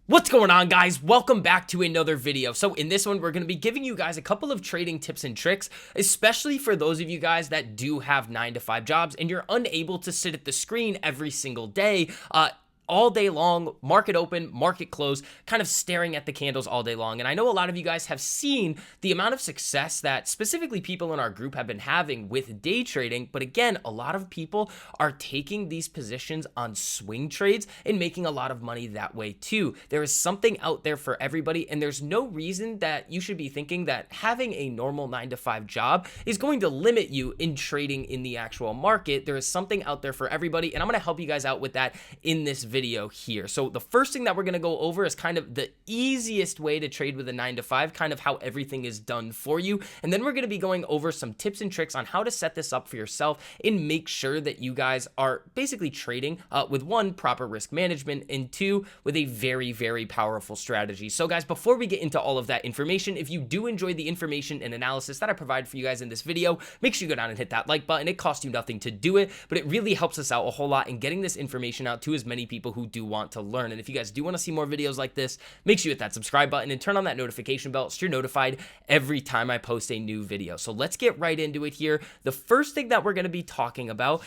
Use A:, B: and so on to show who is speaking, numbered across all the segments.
A: What's going on, guys? Welcome back to another video. So in this one, we're going to be giving you guys a couple of trading tips and tricks, especially for those of you guys that do have 9-to-5 jobs and you're unable to sit at the screen every single day, all day long, market open, market close, kind of staring at the candles all day long. And I know a lot of you guys have seen the amount of success that specifically people in our group have been having with day trading. But again, a lot of people are taking these positions on swing trades and making a lot of money that way too. There is something out there for everybody, and there's no reason that you should be thinking that having a normal 9-to-5 job is going to limit you in trading in the actual market. There is something out there for everybody, and I'm going to help you guys out with that in this video here. So the first thing that we're going to go over is kind of the easiest way to trade with a 9-to-5, kind of how everything is done for you. And then we're going to be going over some tips and tricks on how to set this up for yourself and make sure that you guys are basically trading with one, proper risk management, and two, with a very, very powerful strategy. So guys, before we get into all of that information, if you do enjoy the information and analysis that I provide for you guys in this video, make sure you go down and hit that like button. It costs you nothing to do it, but it really helps us out a whole lot in getting this information out to as many people who do want to learn. And if you guys do want to see more videos like this, make sure you hit that subscribe button and turn on that notification bell so you're notified every time I post a new video. So let's get right into it here. The first thing that we're going to be talking about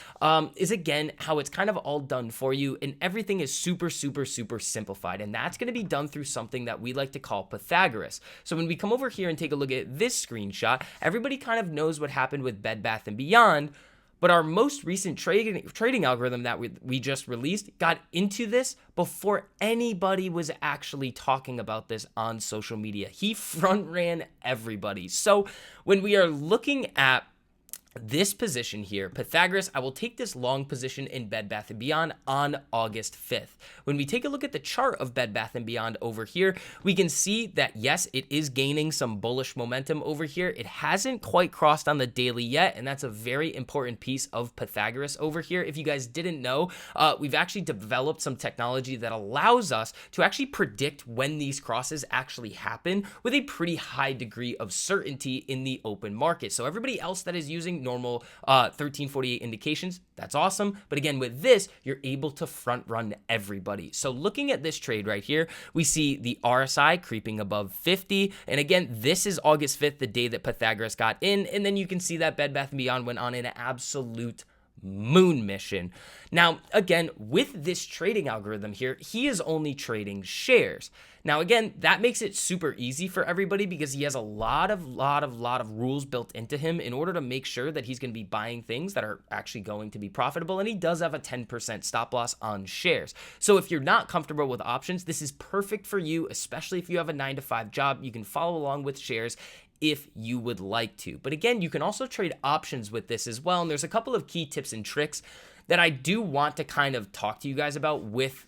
A: is, again, how it's kind of all done for you, and everything is super simplified, and that's going to be done through something that we like to call Pythagoras. So when we come over here and take a look at this screenshot, everybody kind of knows what happened with Bed Bath & Beyond. But our most recent trading algorithm that we just released got into this before anybody was actually talking about this on social media. He front ran everybody. So when we are looking at this position here, Pythagoras, I will take this long position in Bed Bath & Beyond on August 5th. When we take a look at the chart of Bed Bath & Beyond over here, we can see that, yes, it is gaining some bullish momentum over here. It hasn't quite crossed on the daily yet, and that's a very important piece of Pythagoras over here. If you guys didn't know, we've actually developed some technology that allows us to actually predict when these crosses actually happen with a pretty high degree of certainty in the open market. So everybody else that is using normal 1348 indications, that's awesome. But again, with this, you're able to front run everybody. So looking at this trade right here, we see the RSI creeping above 50. And again, this is August 5th, the day that Pythagoras got in. And then you can see that Bed Bath & Beyond went on an absolute moon mission. Now, again, with this trading algorithm here, he is only trading shares. Now, again, that makes it super easy for everybody because he has a lot of rules built into him in order to make sure that he's going to be buying things that are actually going to be profitable. And he does have a 10% stop loss on shares. So if you're not comfortable with options, this is perfect for you, especially if you have a 9-to-5 job. You can follow along with shares if you would like to. But again, you can also trade options with this as well. And there's a couple of key tips and tricks that I do want to kind of talk to you guys about with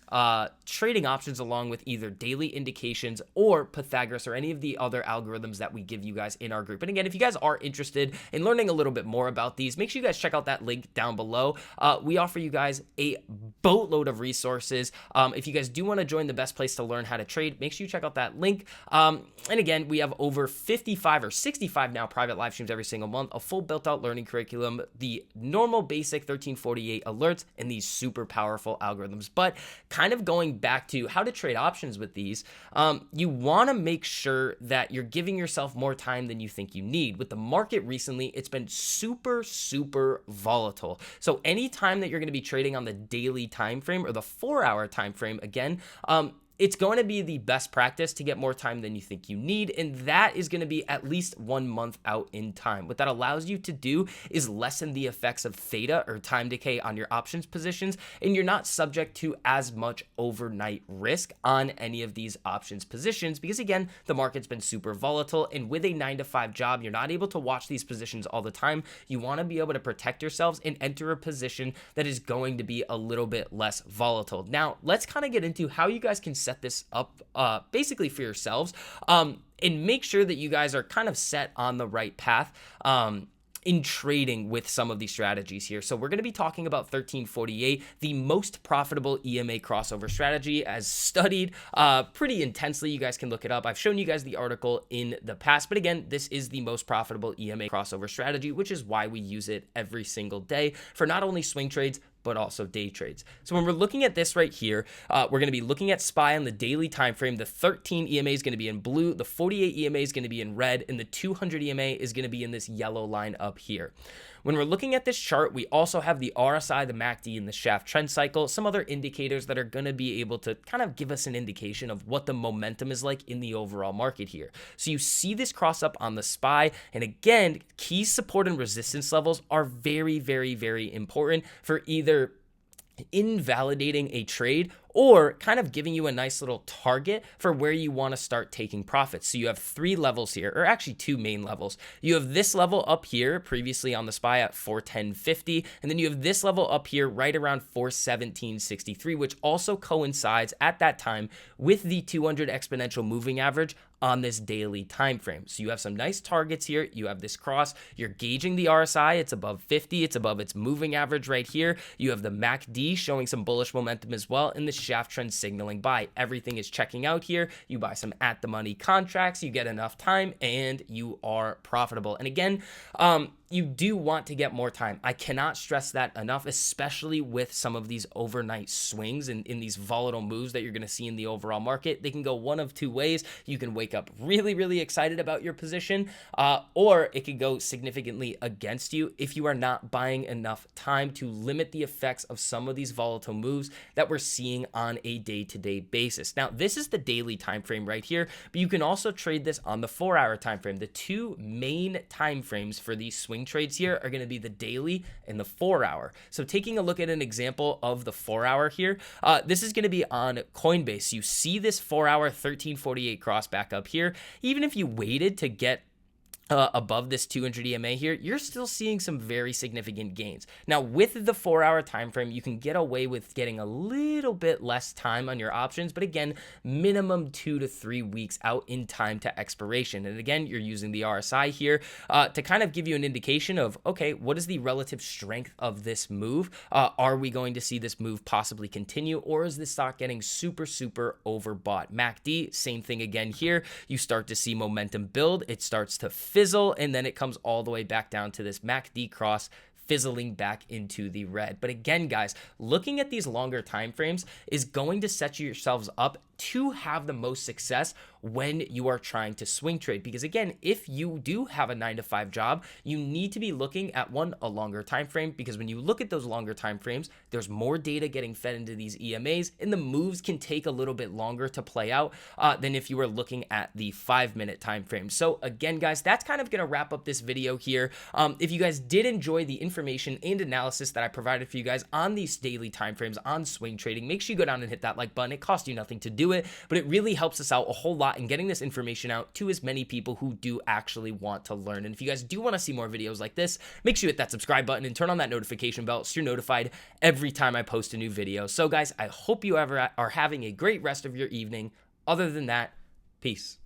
A: trading options along with either daily indications or Pythagoras or any of the other algorithms that we give you guys in our group. And again, if you guys are interested in learning a little bit more about these, make sure you guys check out that link down below. We offer you guys a boatload of resources. If you guys do want to join the best place to learn how to trade, make sure you check out that link. And again, we have over 55 or 65 now private live streams every single month, a full built out learning curriculum, the normal basic 1348 alerts, and these super powerful algorithms. But kind of going back to how to trade options with these, you want to make sure that you're giving yourself more time than you think you need. With the market recently, it's been super volatile. So anytime that you're going to be trading on the daily time frame or the 4-hour time frame, again, it's going to be the best practice to get more time than you think you need, and that is going to be at least 1 month out in time. What that allows you to do is lessen the effects of theta or time decay on your options positions, and you're not subject to as much overnight risk on any of these options positions because, again, the market's been super volatile, and with a 9-to-5 job, you're not able to watch these positions all the time. You want to be able to protect yourselves and enter a position that is going to be a little bit less volatile. Now, let's kind of get into how you guys can set this up basically for yourselves and make sure that you guys are kind of set on the right path in trading with some of these strategies here. So we're going to be talking about 1348, the most profitable EMA crossover strategy, as studied pretty intensely. You guys can look it up. I've shown you guys the article in the past, but again, this is the most profitable EMA crossover strategy, which is why we use it every single day for not only swing trades, but also day trades. So when we're looking at this right here, we're going to be looking at SPY on the daily time frame. The 13 EMA is going to be in blue, the 48 EMA is going to be in red, and the 200 EMA is going to be in this yellow line up here. When we're looking at this chart, we also have the RSI, the MACD, and the shaft trend cycle, some other indicators that are going to be able to kind of give us an indication of what the momentum is like in the overall market here. So you see this cross up on the SPY, and again, key support and resistance levels are very, very, very important for either invalidating a trade or kind of giving you a nice little target for where you want to start taking profits. So you have 3 levels here, or actually 2 main levels. You have this level up here previously on the SPY at 410.50, and then you have this level up here right around 417.63, which also coincides at that time with the 200 exponential moving average on this daily time frame. So you have some nice targets here. You have this cross. You're gauging the RSI. It's above 50. It's above its moving average right here. You have the MACD showing some bullish momentum as well, and the shaft trend signaling buy. Everything is checking out here. You buy some at the money contracts. You get enough time, and you are profitable. And again, you do want to get more time. I cannot stress that enough, especially with some of these overnight swings and in these volatile moves that you're going to see in the overall market. They can go one of 2 ways. You can wake up really, really excited about your position, or it could go significantly against you if you are not buying enough time to limit the effects of some of these volatile moves that we're seeing on a day-to-day basis. Now, this is the daily time frame right here, but you can also trade this on the 4-hour time frame. The 2 main time frames for these swing trades here are going to be the daily and the 4-hour. So taking a look at an example of the 4-hour here, this is going to be on Coinbase. You see this 4-hour 1348 cross back up here. Even if you waited to get above this 200 EMA here, you're still seeing some very significant gains. Now, with the 4-hour time frame, you can get away with getting a little bit less time on your options, but again, minimum 2 to 3 weeks out in time to expiration. And again, you're using the RSI here to kind of give you an indication of, okay, what is the relative strength of this move? Are we going to see this move possibly continue, or is this stock getting super, super overbought? MACD, same thing again here. You start to see momentum build. It starts to fizzle, and then it comes all the way back down to this MACD cross, fizzling back into the red. But again, guys, looking at these longer time frames is going to set yourselves up to have the most success when you are trying to swing trade. Because again, if you do have a 9-to-5 job, you need to be looking at a longer time frame, because when you look at those longer time frames, there's more data getting fed into these EMAs, and the moves can take a little bit longer to play out than if you were looking at the 5-minute time frame. So again, guys, that's kind of going to wrap up this video here. If you guys did enjoy the information and analysis that I provided for you guys on these daily time frames on swing trading, make sure you go down and hit that like button. It costs you nothing to do it, but it really helps us out a whole lot in getting this information out to as many people who do actually want to learn. And if you guys do want to see more videos like this, make sure you hit that subscribe button and turn on that notification bell so you're notified every time I post a new video. So guys, I hope you are having a great rest of your evening. Other than that, peace.